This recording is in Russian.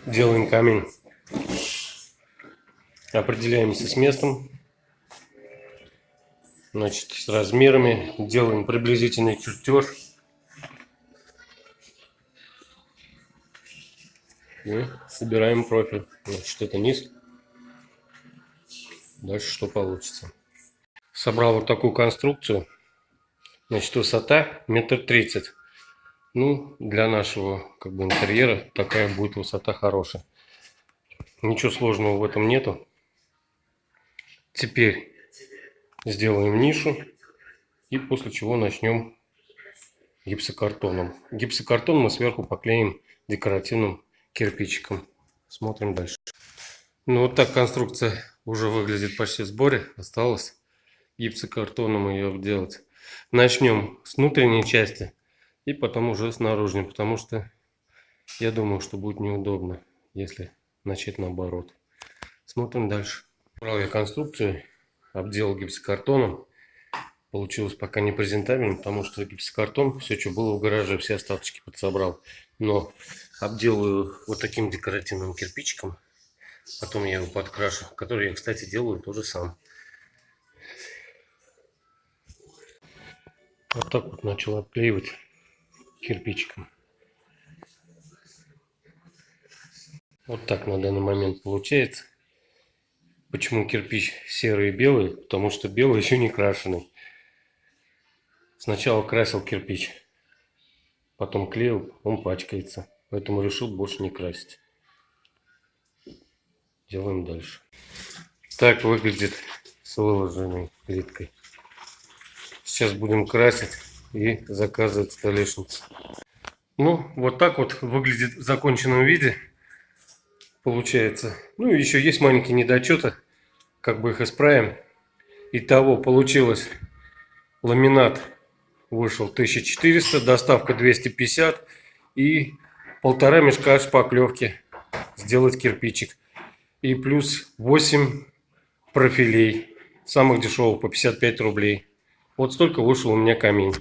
Делаем камень. Определяемся с местом. Значит, с размерами. Делаем приблизительный чертеж. И собираем профиль. Значит, это низ. Дальше что получится. Собрал вот такую конструкцию. Значит, высота 1,30 м. Ну, для нашего интерьера такая будет высота хорошая. Ничего сложного в этом нету. Теперь сделаем нишу. И после чего начнем гипсокартоном. Гипсокартон мы сверху поклеим декоративным кирпичиком. Смотрим дальше. Ну вот так конструкция уже выглядит почти в сборе. Осталось гипсокартоном ее обделать. Начнем с внутренней части и потом уже с наружной, потому что я думаю, что будет неудобно, если начать наоборот. Смотрим дальше. Брал я конструкцию, обделал гипсокартоном. Получилось пока не презентабельно, потому что гипсокартон, все, что было в гараже, все остаточки подсобрал. Но обделаю вот таким декоративным кирпичиком. Потом я его подкрашу, который я, кстати, делаю тоже сам. Вот так вот начал обклеивать кирпичиком. Вот так на данный момент получается. Почему кирпич серый и белый? Потому что белый еще не крашеный. Сначала красил кирпич, потом клеил, он пачкается. Поэтому решил больше не красить. Делаем дальше. Так выглядит с выложенной плиткой. Сейчас будем красить и заказывать столешницу. Ну, вот так вот выглядит в законченном виде. Получается. Ну, еще есть маленькие недочеты. Как бы их исправим. Итого получилось. Ламинат вышел 1400, доставка 250 и 1,5 мешка шпаклевки сделать кирпичик. И плюс 8 профилей, самых дешевых, по 55 рублей. Вот столько вышел у меня камень.